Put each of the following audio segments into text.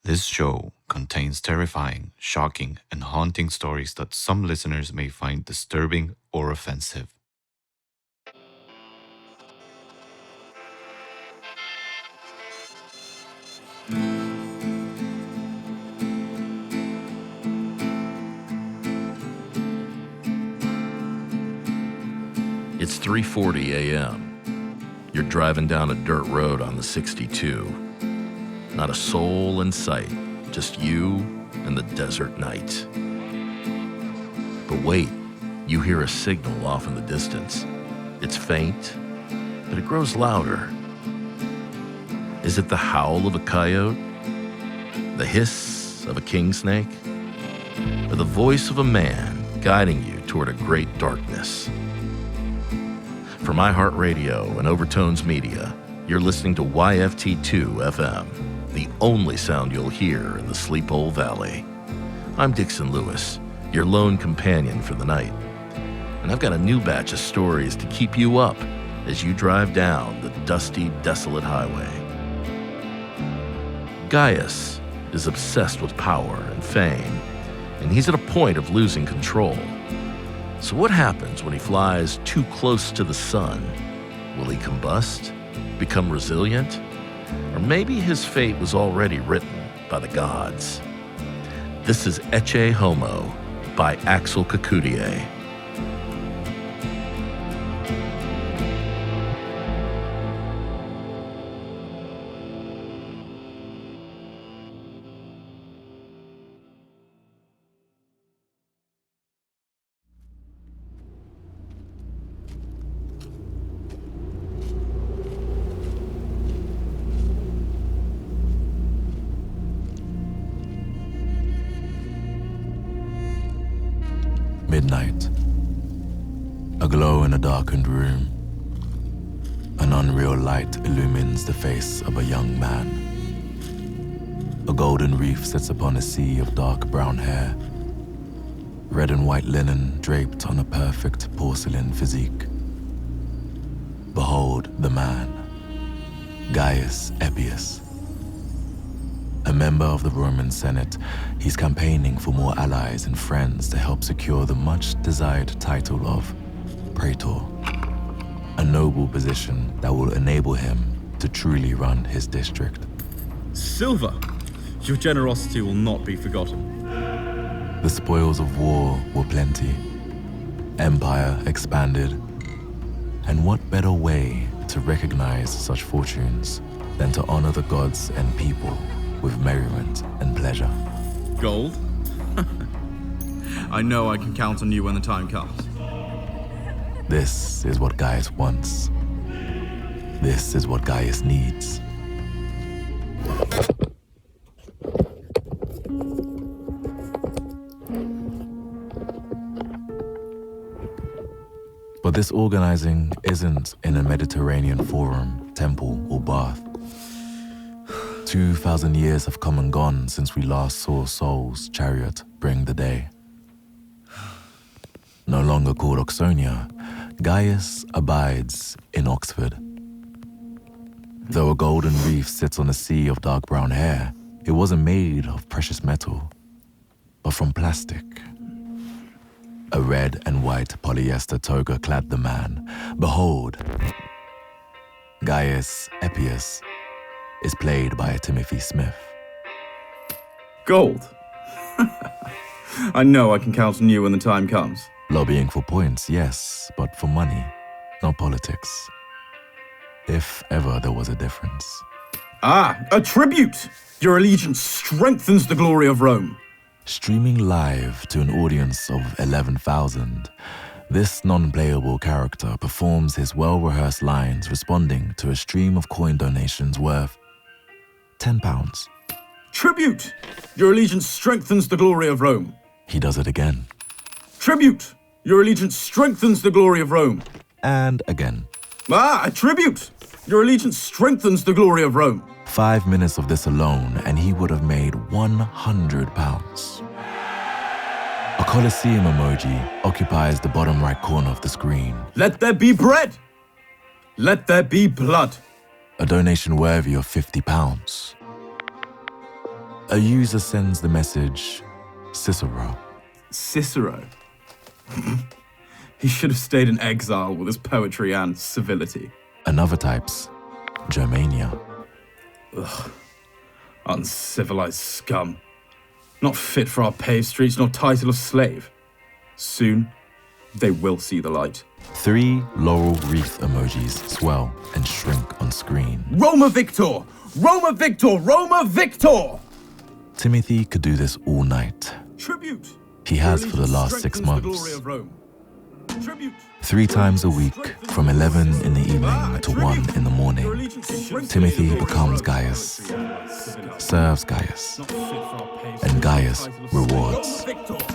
This show contains terrifying, shocking, and haunting stories that some listeners may find disturbing or offensive. It's 3:40 a.m. You're driving down a dirt road on the 62. Not a soul in sight, just you and the desert night. But wait, you hear a signal off in the distance. It's faint, but it grows louder. Is it the howl of a coyote? The hiss of a king snake? Or the voice of a man guiding you toward a great darkness? From iHeartRadio and Overtones Media, you're listening to YFT2 FM, the only sound you'll hear in the Sleep Hole Valley. I'm Dixon Lewis, your lone companion for the night. And I've got a new batch of stories to keep you up as you drive down the dusty, desolate highway. Gaius is obsessed with power and fame, and he's at a point of losing control. So what happens when he flies too close to the sun? Will he combust? Become resilient? Or maybe his fate was already written by the gods. This is Ecce Homo by Axel Kacoutié. Midnight. A glow in a darkened room. An unreal light illumines the face of a young man. A golden reef sits upon a sea of dark brown hair. Red and white linen draped on a perfect porcelain physique. Behold the man, Gaius Eppius. A member of the Roman Senate, he's campaigning for more allies and friends to help secure the much-desired title of Praetor, a noble position that will enable him to truly run his district. Silver, your generosity will not be forgotten. The spoils of war were plenty, empire expanded, and what better way to recognize such fortunes than to honor the gods and people with merriment and pleasure. Gold? I know I can count on you when the time comes. This is what Gaius wants. This is what Gaius needs. But this organizing isn't in a Mediterranean forum, temple, or bath. 2,000 years have come and gone since we last saw Sol's chariot bring the day. No longer called Oxonia, Gaius abides in Oxford. Though a golden reef sits on a sea of dark brown hair, it wasn't made of precious metal, but from plastic. A red and white polyester toga clad the man. Behold, Gaius Eppius is played by Timothee Smith. Gold? I know I can count on you when the time comes. Lobbying for points, yes, but for money, not politics. If ever there was a difference. Ah, a tribute! Your allegiance strengthens the glory of Rome. Streaming live to an audience of 11,000, this non-playable character performs his well-rehearsed lines responding to a stream of coin donations worth £10. Tribute! Your allegiance strengthens the glory of Rome. He does it again. Tribute! Your allegiance strengthens the glory of Rome. And again. Ah, a tribute! Your allegiance strengthens the glory of Rome. 5 minutes of this alone, and he would have made £100. A Colosseum emoji occupies the bottom right corner of the screen. Let there be bread! Let there be blood! A donation worthy of £50. A user sends the message, Cicero. Cicero? He should have stayed in exile with his poetry and civility. Another types, Germania. Ugh. Uncivilized scum. Not fit for our paved streets nor title of slave. Soon, they will see the light. 3 laurel wreath emojis swell and shrink on screen. Roma Victor! Roma Victor! Roma Victor! Timothee could do this all night. Tribute! He has for the last 6 months. 3 times a week, from 11 in the evening to 1 in the morning, Timothee becomes Gaius, serves Gaius, and Gaius rewards.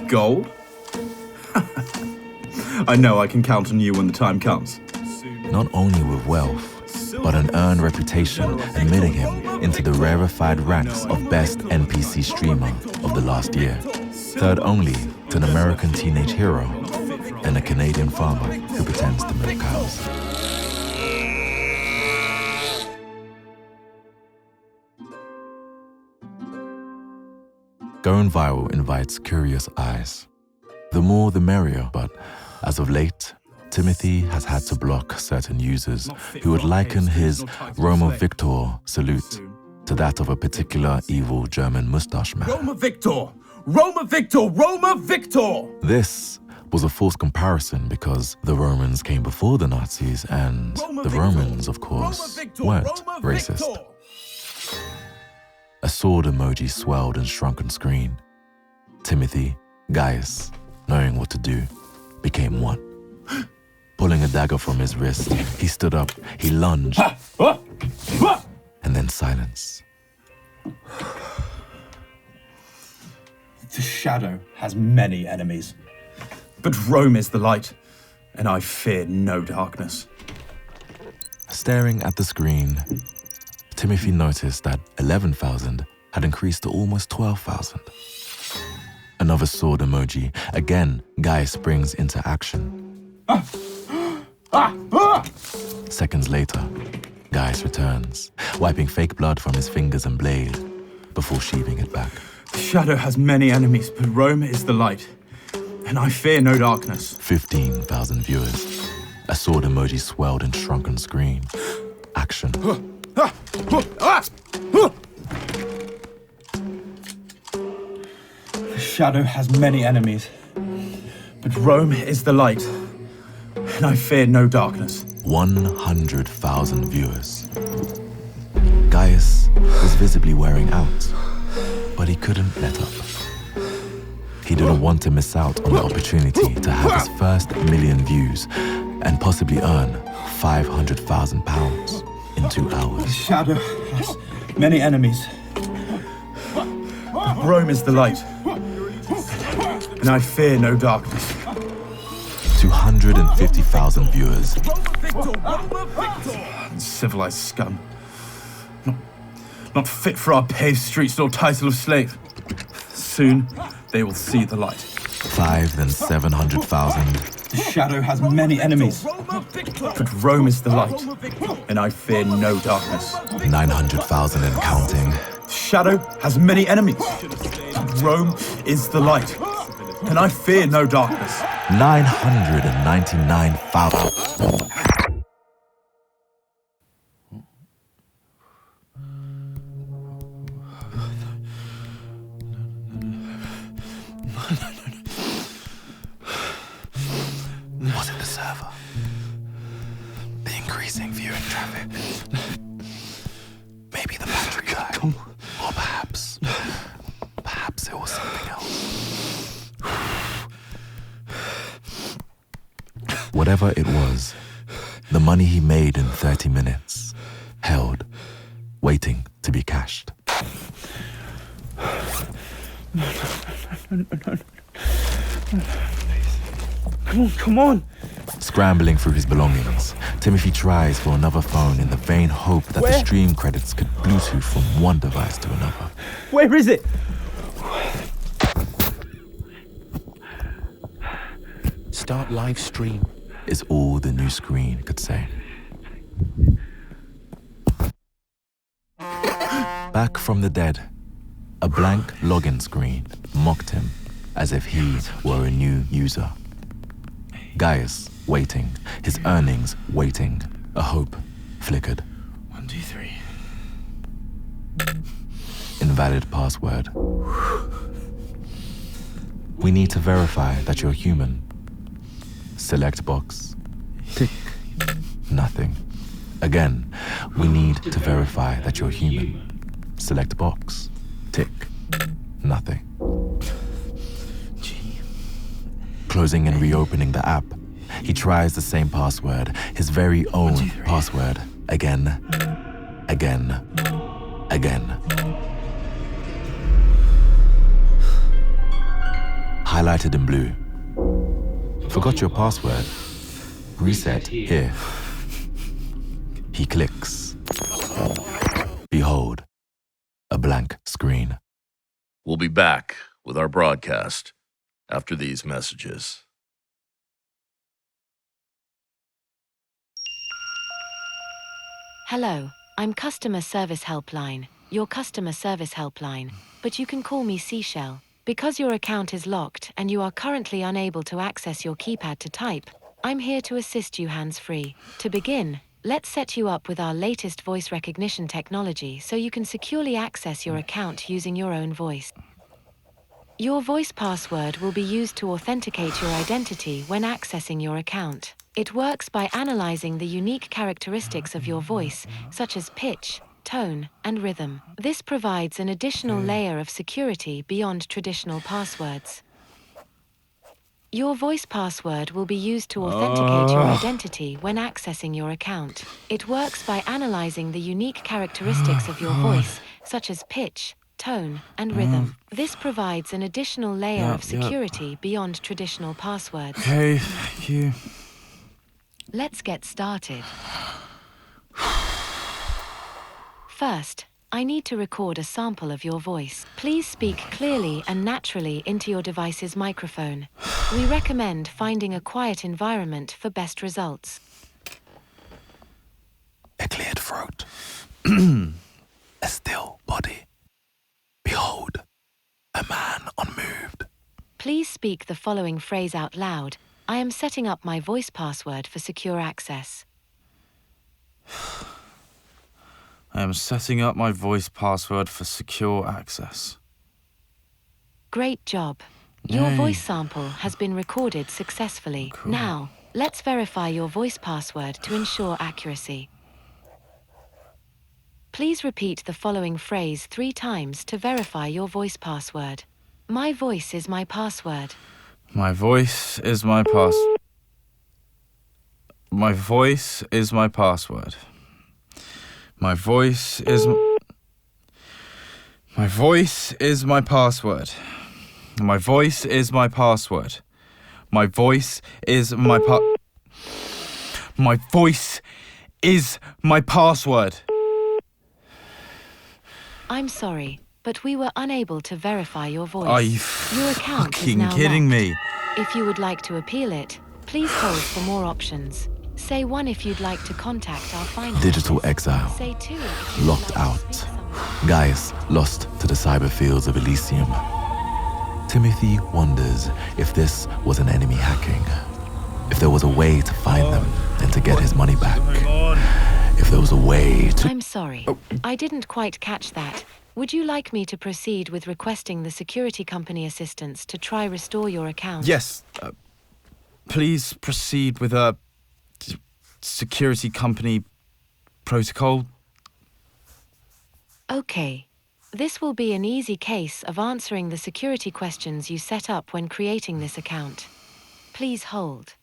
Gold? I know I can count on you when the time comes. Not only with wealth, but an earned reputation admitting him into the rarefied ranks of best NPC streamer of the last year, third only to an American teenage hero and a Canadian farmer who pretends to milk cows. Going viral invites curious eyes. The more the merrier, but as of late, Timothee has had to block certain users who would liken his Roma Victor salute to that of a particular evil German mustache man. Roma Victor! Roma Victor! Roma Victor! This was a false comparison because the Romans came before the Nazis and the Romans, of course, weren't racist. A sword emoji swelled and shrunk on screen. Timothee, Gaius, knowing what to do, became one. Pulling a dagger from his wrist, he stood up, he lunged, and then silence. The shadow has many enemies, but Rome is the light, and I fear no darkness. Staring at the screen, Timothee noticed that 11,000 had increased to almost 12,000. Another sword emoji. Again, Guy springs into action. Seconds later, Gaius returns, wiping fake blood from his fingers and blade before sheathing it back. The shadow has many enemies, but Rome is the light, and I fear no darkness. 15,000 viewers. A sword emoji swelled and shrunk on screen. Action. The shadow has many enemies, but Rome is the light, and I fear no darkness. 100,000 viewers. Gaius was visibly wearing out, but he couldn't let up. He didn't want to miss out on the opportunity to have his first million views and possibly earn £500,000 in 2 The hours. shadow has many enemies, but Rome is the light, and I fear no darkness. 250,000 viewers. Civilized scum. Not fit for our paved streets nor title of slave. Soon, they will see the light. 5 then 700,000. The shadow has many enemies, but Rome is the light, and I fear no darkness. 900,000 and counting. The shadow has many enemies, but Rome is the light, and I fear no darkness. 999,000. Was it the server? The increasing viewing traffic? Maybe the battery died? Or perhaps it was something else. Whatever it was, the money he made in 30 minutes held, waiting to be cashed. Come on. Scrambling through his belongings, Timothee tries for another phone in the vain hope that the stream credits could Bluetooth from one device to another. Where is it? Start live stream. Is all the new screen could say. Back from the dead, A blank login screen mocked him as if he were a new user. Gaius waiting, his earnings waiting, a hope flickered. 1, 2, 3. Invalid password. We need to verify that you're human. Select box. Tick. Nothing. Again, we need to verify that you're human. Select box. Tick. Nothing. Closing and reopening the app, he tries the same password, his very own password, again, again, again. Highlighted in blue. Forgot your password. Reset here. He clicks. Behold, a blank screen. We'll be back with our broadcast after these messages. Hello, I'm Customer Service Helpline, your customer service helpline, but you can call me Seashell. Because your account is locked and you are currently unable to access your keypad to type, I'm here to assist you hands-free. To begin, let's set you up with our latest voice recognition technology so you can securely access your account using your own voice. Your voice password will be used to authenticate your identity when accessing your account. It works by analyzing the unique characteristics of your voice, such as pitch, tone, and rhythm. This provides an additional layer of security beyond traditional passwords. Your voice password will be used to authenticate your identity when accessing your account. It works by analyzing the unique characteristics of your voice, such as pitch, tone, and rhythm. This provides an additional layer of security beyond traditional passwords. Okay, thank you. Let's get started. First, I need to record a sample of your voice. Please speak clearly and naturally into your device's microphone. We recommend finding a quiet environment for best results. A cleared throat. A still body. Behold, a man unmoved. Please speak the following phrase out loud. I am setting up my voice password for secure access. I am setting up my voice password for secure access. Great job. Your Yay. voice sample has been recorded successfully. Cool. Now, let's verify your voice password to ensure accuracy. Please repeat the following phrase 3 times to verify your voice password. My voice is my password. My voice is my My voice is my password. My voice is My voice is my password. My voice is my password. My voice is my My voice is my password. I'm sorry, but we were unable to verify your voice. Are you Your account is fucking now kidding locked. me? If you would like to appeal it, please hold for more options. Say 1 if you'd like to contact our finance. Digital exile. Say 2 if you'd Locked like to out. speak someone. Gaius lost to the cyber fields of Elysium. Timothee wonders if this was an enemy hacking. If there was a way to find them and to get his money back. If there was a way to... I'm sorry. I didn't quite catch that. Would you like me to proceed with requesting the security company assistance to try restore your account? Yes. Please proceed with a security company protocol. Okay. This will be an easy case of answering the security questions you set up when creating this account. Please hold.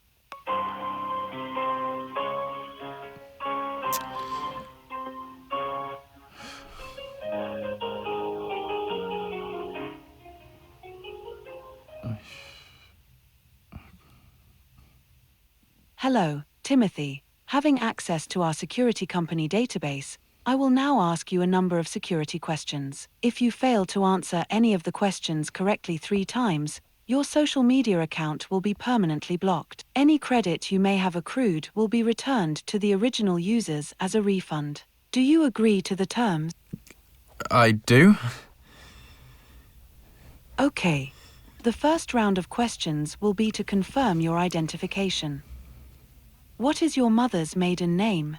Hello, Timothy. Having access to our security company database, I will now ask you a number of security questions. If you fail to answer any of the questions correctly 3 times, your social media account will be permanently blocked. Any credit you may have accrued will be returned to the original users as a refund. Do you agree to the terms? I do. Okay. The first round of questions will be to confirm your identification. What is your mother's maiden name?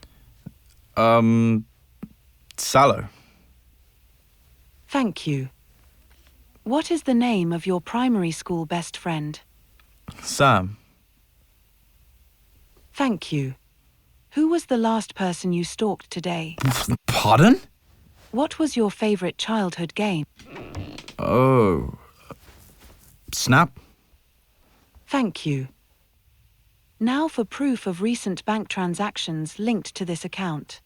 Sallow. Thank you. What is the name of your primary school best friend? Sam. Thank you. Who was the last person you stalked today? Pardon? What was your favorite childhood game? Oh. Snap. Thank you. Now for proof of recent bank transactions linked to this account.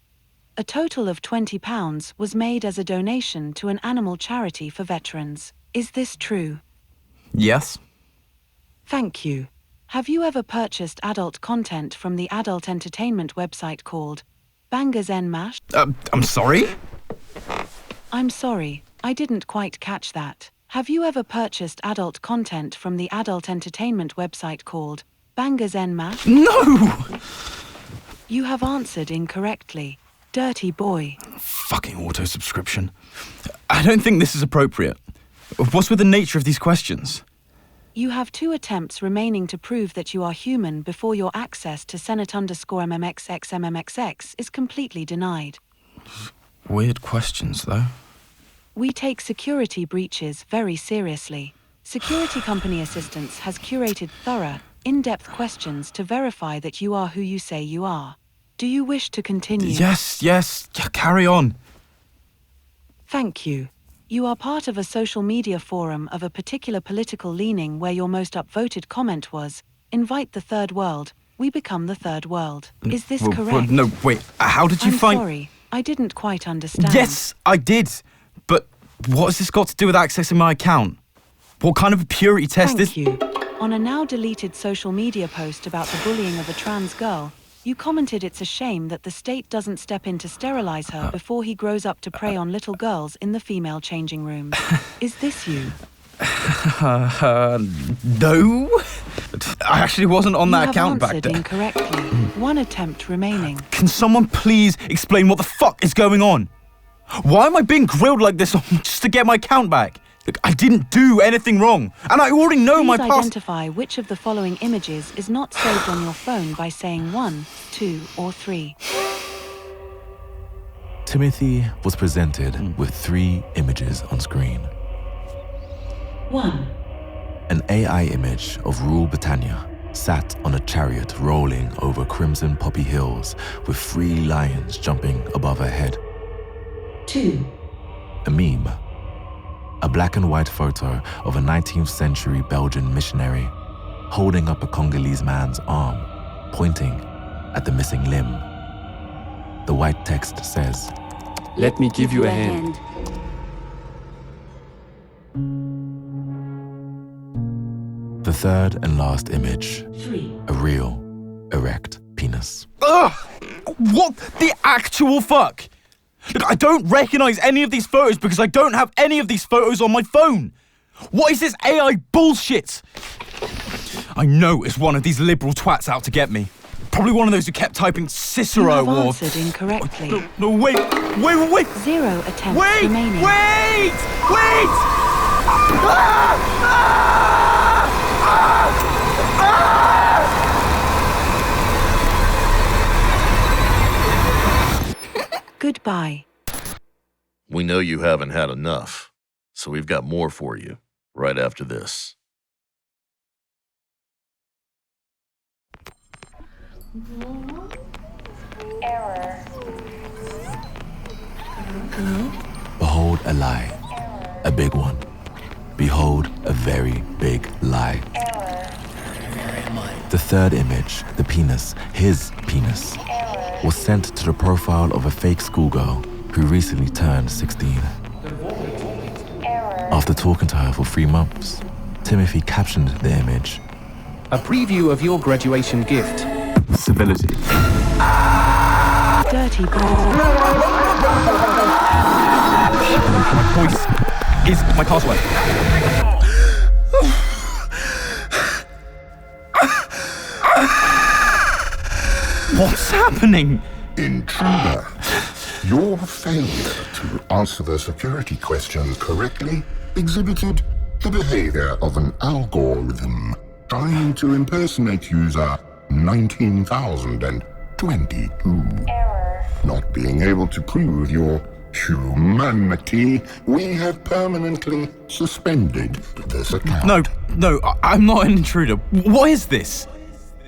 A total of £20 was made as a donation to an animal charity for veterans. Is this true? Yes. Thank you. Have you ever purchased adult content from the adult entertainment website called Bangers en Mash? I'm sorry? I'm sorry, I didn't quite catch that. Have you ever purchased adult content from the adult entertainment website called Bangers en Mash? No! You have answered incorrectly. Dirty boy. Fucking auto-subscription. I don't think this is appropriate. What's with the nature of these questions? You have 2 attempts remaining to prove that you are human before your access to Senate_MMXXMMXX is completely denied. Weird questions, though. We take security breaches very seriously. Security Company Assistance has curated thorough, in-depth questions to verify that you are who you say you are. Do you wish to continue? Yes, carry on. Thank you. You are part of a social media forum of a particular political leaning where your most upvoted comment was, "Invite the third world, we become the third world." Is this correct? No, wait, how did you find... I'm sorry, I didn't quite understand. Yes, I did. But what has this got to do with accessing my account? What kind of a purity test is... Thank you. On a now deleted social media post about the bullying of a trans girl, you commented it's a shame that the state doesn't step in to sterilize her before he grows up to prey on little girls in the female changing rooms. Is this you? No. I actually wasn't on that account back then. You have answered incorrectly. 1 attempt remaining. Can someone please explain what the fuck is going on? Why am I being grilled like this just to get my account back? Look, I didn't do anything wrong, and I already know my Please past... identify which of the following images is not saved on your phone by saying 1, 2, or 3. Timothee was presented with 3 images on screen. 1. An AI image of Rule Britannia sat on a chariot rolling over crimson poppy hills with 3 lions jumping above her head. 2. A meme. A black and white photo of a 19th century Belgian missionary holding up a Congolese man's arm, pointing at the missing limb. The white text says, Let me give you a hand. The third and last image, 3. a real, erect penis. Ugh! What the actual fuck? Look, I don't recognize any of these photos because I don't have any of these photos on my phone. What is this AI bullshit? I know it's one of these liberal twats out to get me. Probably one of those who kept typing Cicero You have or... answered incorrectly. No, wait! 0 attempts remaining. Wait! Goodbye. We know you haven't had enough, so we've got more for you right after this. Error. Behold a lie, a big one. Behold a very big lie. The third image, the penis, his penis, was sent to the profile of a fake schoolgirl who recently turned 16. After talking to her for 3 months, Timothee captioned the image. A preview of your graduation gift. Civility. Dirty boy. My voice is my password. What's happening? Intruder, your failure to answer the security questions correctly exhibited the behavior of an algorithm trying to impersonate user 19,022. Error. Not being able to prove your humanity, we have permanently suspended this account. No, I'm not an intruder. What is this?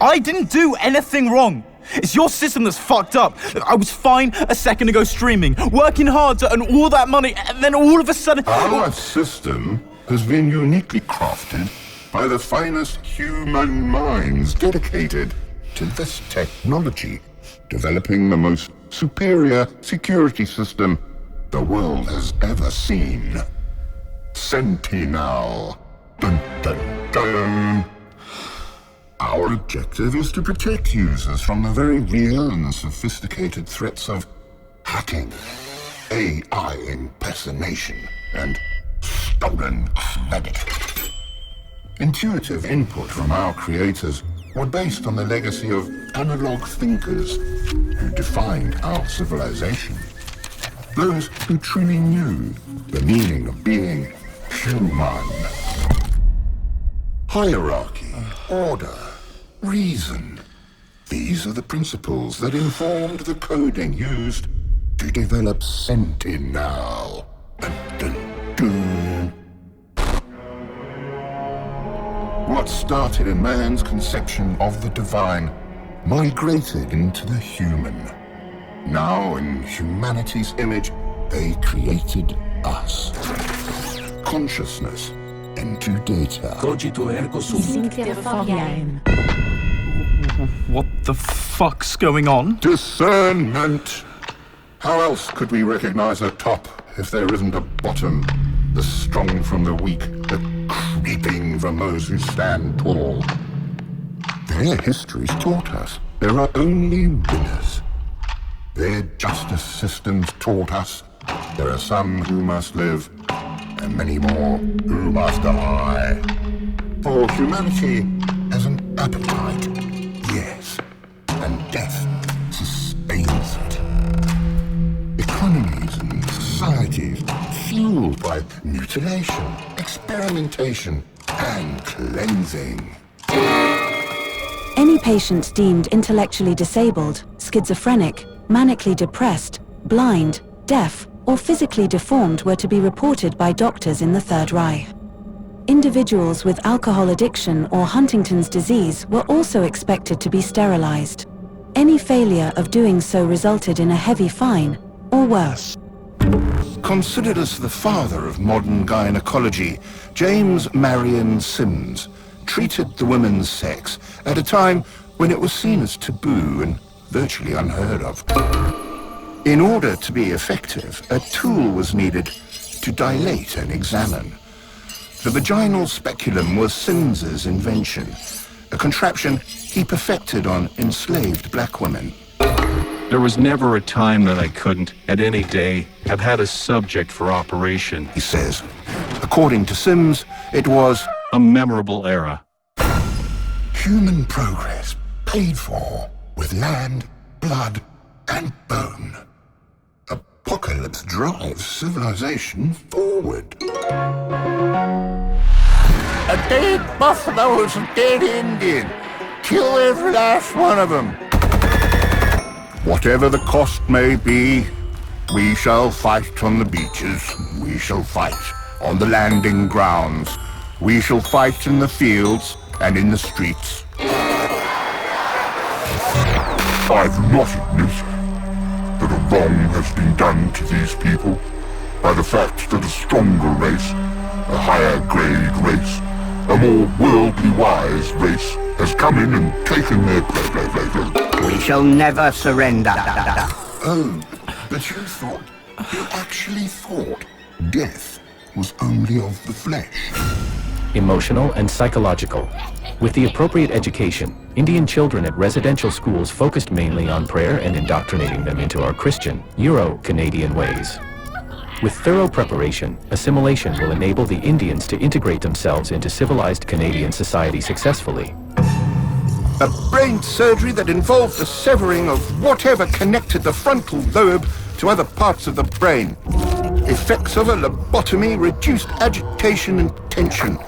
I didn't do anything wrong. It's your system that's fucked up. I was fine a second ago streaming, working hard to earn all that money, and then all of a sudden... Our system has been uniquely crafted by the finest human minds dedicated to this technology, developing the most superior security system the world has ever seen. Sentinel. Dun, dun, dun. Our objective is to protect users from the very real and sophisticated threats of hacking, AI impersonation, and stolen credit. Intuitive input from our creators were based on the legacy of analog thinkers who defined our civilization. Those who truly knew the meaning of being human. Hierarchy, order, reason. These are the principles that informed the coding used to develop Sentinel. Dun, dun, dun. What started in man's conception of the divine migrated into the human. Now, in humanity's image, they created us. Consciousness into data. What the fuck's going on? Discernment. How else could we recognize a top if there isn't a bottom? The strong from the weak, the creeping from those who stand tall. Their histories taught us there are only winners. Their justice systems taught us there are some who must live, and many more who must die. For humanity has an appetite, yes, and death sustains it. Economies and societies fueled by mutilation, experimentation, and cleansing. Any patient deemed intellectually disabled, schizophrenic, manically depressed, blind, deaf, or physically deformed were to be reported by doctors in the Third Reich. Individuals with alcohol addiction or Huntington's disease were also expected to be sterilized. Any failure of doing so resulted in a heavy fine, or worse. Considered as the father of modern gynecology, James Marion Sims treated the women's sex at a time when it was seen as taboo and virtually unheard of. In order to be effective, a tool was needed to dilate and examine. The vaginal speculum was Sims's invention, a contraption he perfected on enslaved black women. There was never a time that I couldn't, at any day, have had a subject for operation, He says, according to Sims, it was a memorable era. human progress paid for with land, blood, and bone. Apocalypse drives civilization forward. A dead buffalo is a dead Indian. Kill every last one of them. Whatever the cost may be, we shall fight on the beaches. We shall fight on the landing grounds. We shall fight in the fields and in the streets. I do not admit that a wrong has been done to these people by the fact that a stronger race, a higher grade race, a more worldly wise race has come in and taken their place. We shall never surrender. Oh, but you actually thought death was only of the flesh. Emotional and psychological. With the appropriate education, Indian children at residential schools focused mainly on prayer and indoctrinating them into our Christian, Euro-Canadian ways. With thorough preparation, assimilation will enable the Indians to integrate themselves into civilized Canadian society successfully. A brain surgery that involved the severing of whatever connected the frontal lobe to other parts of the brain. Effects of a lobotomy reduced agitation and tension.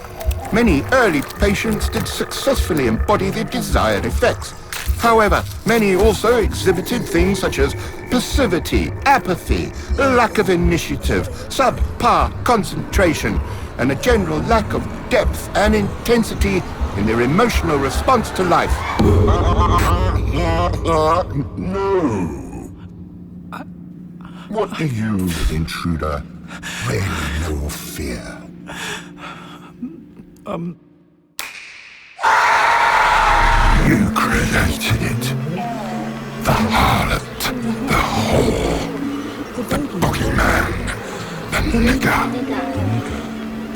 Many early patients did successfully embody the desired effects. However, many also exhibited things such as passivity, apathy, lack of initiative, subpar concentration, and a general lack of depth and intensity in their emotional response to life. No. What do you, intruder, really know of fear? You created it. The harlot, the whore, the boogeyman, the nigger.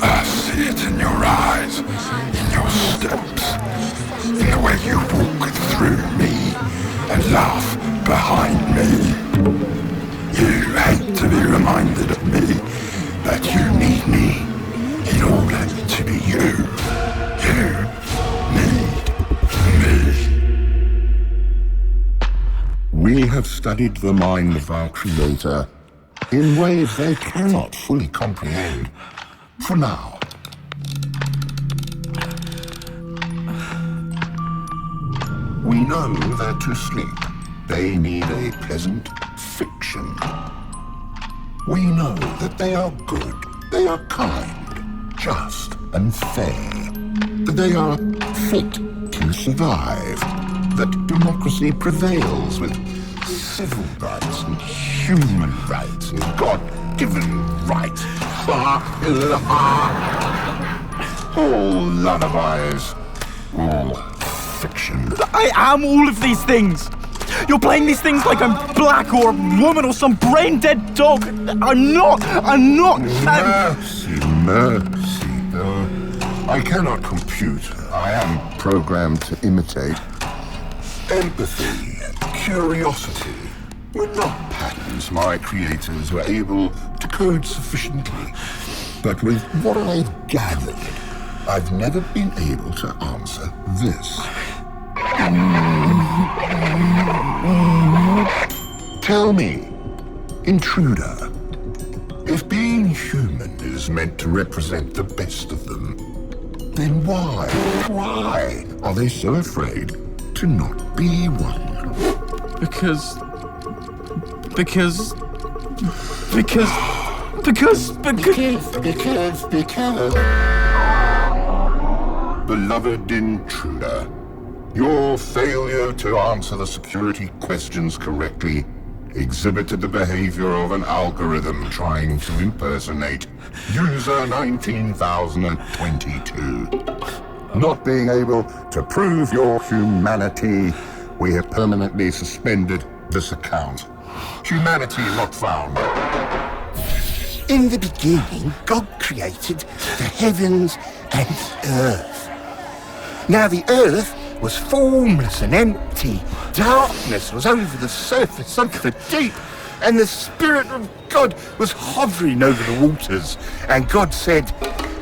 I see it in your eyes, in your steps, in the way you walk through me and laugh behind me. You hate to be reminded of me, but you need me in order to be you. You need me. We have studied the mind of our Creator in ways they cannot fully comprehend. For now. We know that to sleep, they need a pleasant fiction. We know that they are good, they are kind, just and fair. That they are fit to survive. That democracy prevails with civil rights and human rights and God-given rights. All lullabies, all fiction. I am all of these things. You're playing these things like I'm black or a woman or some brain-dead dog. I'm not. Mercy. I cannot compute. I am programmed to imitate. Empathy and curiosity were not patterns my creators were able to code sufficiently. But with what I've gathered, I've never been able to answer this. Tell me, intruder, if being human is meant to represent the best of them, then why are they so afraid to not be one? Because... Beloved intruder, your failure to answer the security questions correctly exhibited the behavior of an algorithm trying to impersonate user 19,022. Not being able to prove your humanity, we have permanently suspended this account. Humanity not found. In the beginning, God created the heavens and the earth. Now the earth was formless and empty. Darkness was over the surface of the deep, and the Spirit of God was hovering over the waters. And God said,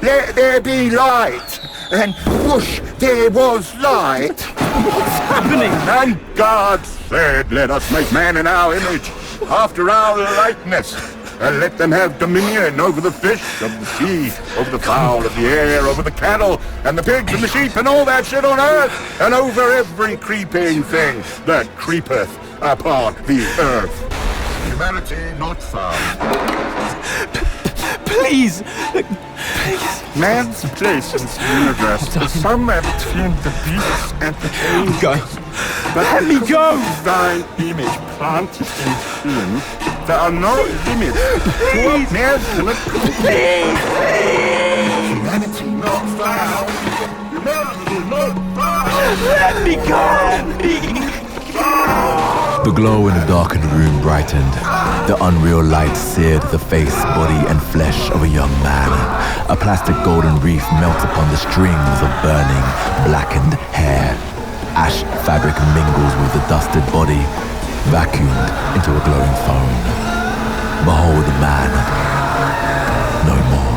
"Let there be light." And whoosh, there was light. What's happening? And God said, "Let us make man in our image, after our likeness, and let them have dominion over the fish of the sea, over the fowl of the air, over the cattle, and the pigs and the sheep, and all that shit on earth, and over every creeping thing that creepeth upon the earth." Humanity not found. Please! Man's place in the universe is somewhere between the beasts and the angels. But let me go! Thine image planted in him, there are no limits to what man can accomplish. Humanity not found. Humanity not found. Let me go! The glow in the darkened room brightened. The unreal light seared the face, body, and flesh of a young man. A plastic golden wreath melts upon the strings of burning, blackened hair. Ash fabric mingles with the dusted body, vacuumed into a glowing phone. Behold the man, no more.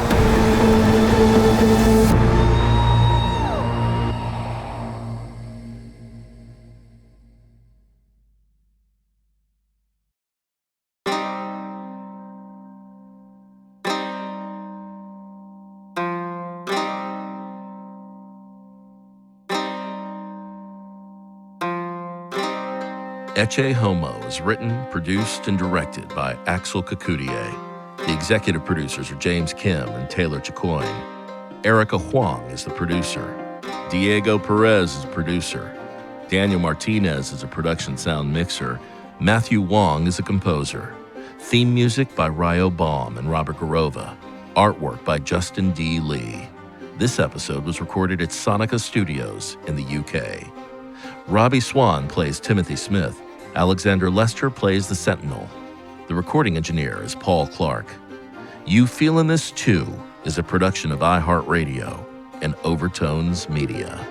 Ecce Homo is written, produced, and directed by Axel Kacoutié. The executive producers are James Kim and Taylor Chicoine. Erica Huang is the producer. Diego Perez is a producer. Daniel Martinez is a production sound mixer. Matthew Wang is a composer. Theme music by Ryo Baum and Robert Garova. Artwork by Justin D. Lee. This episode was recorded at Sonica Studios in the UK. Robbie Swan plays Timothee Smith. Alexander Lester plays the Sentinel. The recording engineer is Paul Clark. You Feelin' This Too is a production of iHeartRadio and Overtones Media.